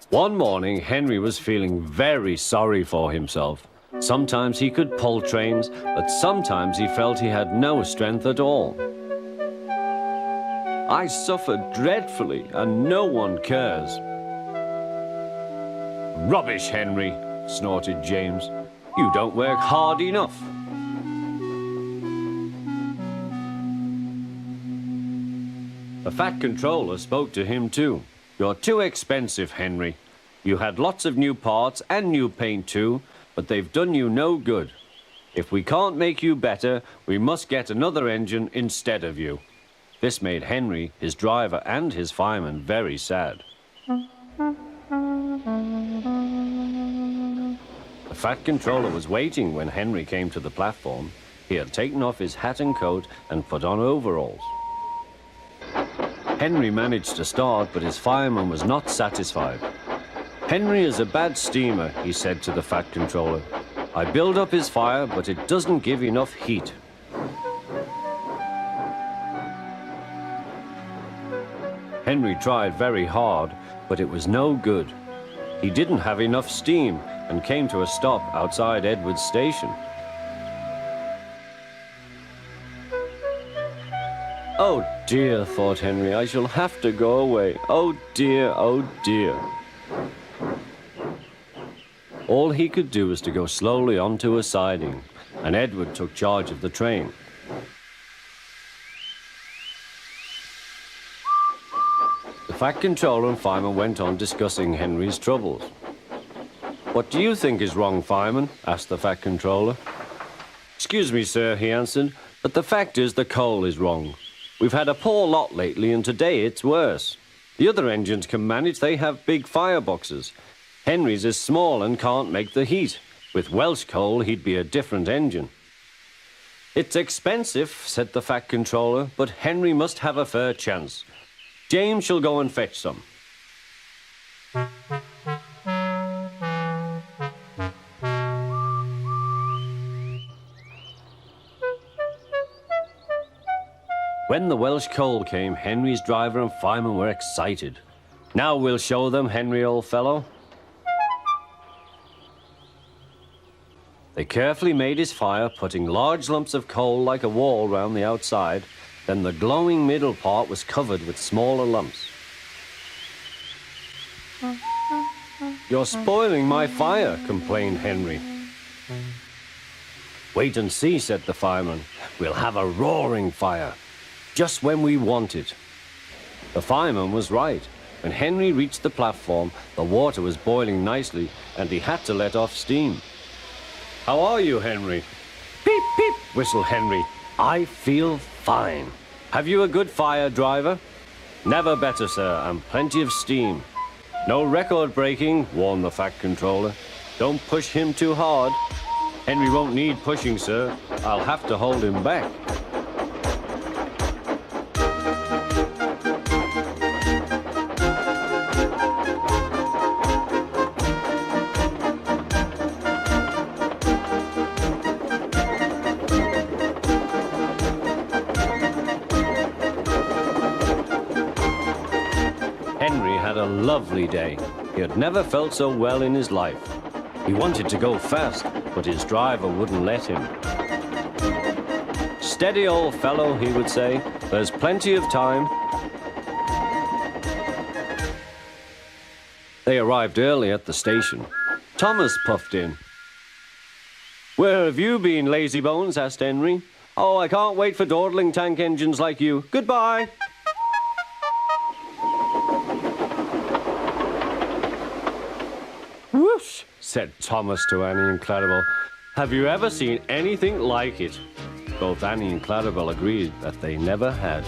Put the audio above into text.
One morning, Henry was feeling very sorry for himself. Sometimes he could pull trains, but sometimes he felt he had no strength at all. I suffer dreadfully, and no one cares. Rubbish, Henry, snorted James. You don't work hard enough. The Fat Controller spoke to him too. You're too expensive, Henry. You had lots of new parts and new paint too, but they've done you no good. If we can't make you better, we must get another engine instead of you. This made Henry, his driver, and his fireman very sad. The Fat Controller was waiting when Henry came to the platform. He had taken off his hat and coat and put on overalls. Henry managed to start, but his fireman was not satisfied. Henry is a bad steamer, he said to the Fat Controller. I build up his fire, but it doesn't give enough heat. Henry tried very hard, but it was no good. He didn't have enough steam and came to a stop outside Edward's station. Oh dear, thought Henry, I shall have to go away. Oh dear, oh dear. All he could do was to go slowly onto a siding, and Edward took charge of the train. The Fat Controller and fireman went on discussing Henry's troubles. What do you think is wrong, fireman? Asked the Fat Controller. Excuse me, sir, he answered, but the fact is the coal is wrong. We've had a poor lot lately, and today it's worse. The other engines can manage, they have big fireboxes. Henry's is small and can't make the heat. With Welsh coal, he'd be a different engine. It's expensive, said the Fat Controller, but Henry must have a fair chance. James shall go and fetch some. When the Welsh coal came, Henry's driver and fireman were excited. Now we'll show them, Henry, old fellow. They carefully made his fire, putting large lumps of coal like a wall round the outside. Then the glowing middle part was covered with smaller lumps. You're spoiling my fire, complained Henry. Wait and see, said the fireman. We'll have a roaring fire, just when we want it. The fireman was right. When Henry reached the platform, the water was boiling nicely, and he had to let off steam. How are you, Henry? Peep, peep, whistled Henry. I feel fine. Have you a good fire, driver? Never better, sir, and plenty of steam. No record breaking, warned the Fat Controller. Don't push him too hard. Henry won't need pushing, sir. I'll have to hold him back. Henry had a lovely day. He had never felt so well in his life. He wanted to go fast, but his driver wouldn't let him. Steady, old fellow, he would say. There's plenty of time. They arrived early at the station. Thomas puffed in. Where have you been, lazybones? Asked Henry. Oh, I can't wait for dawdling tank engines like you. Goodbye. Whoosh, said Thomas to Annie and Clarabel. Have you ever seen anything like it? Both Annie and Clarabel agreed that they never had.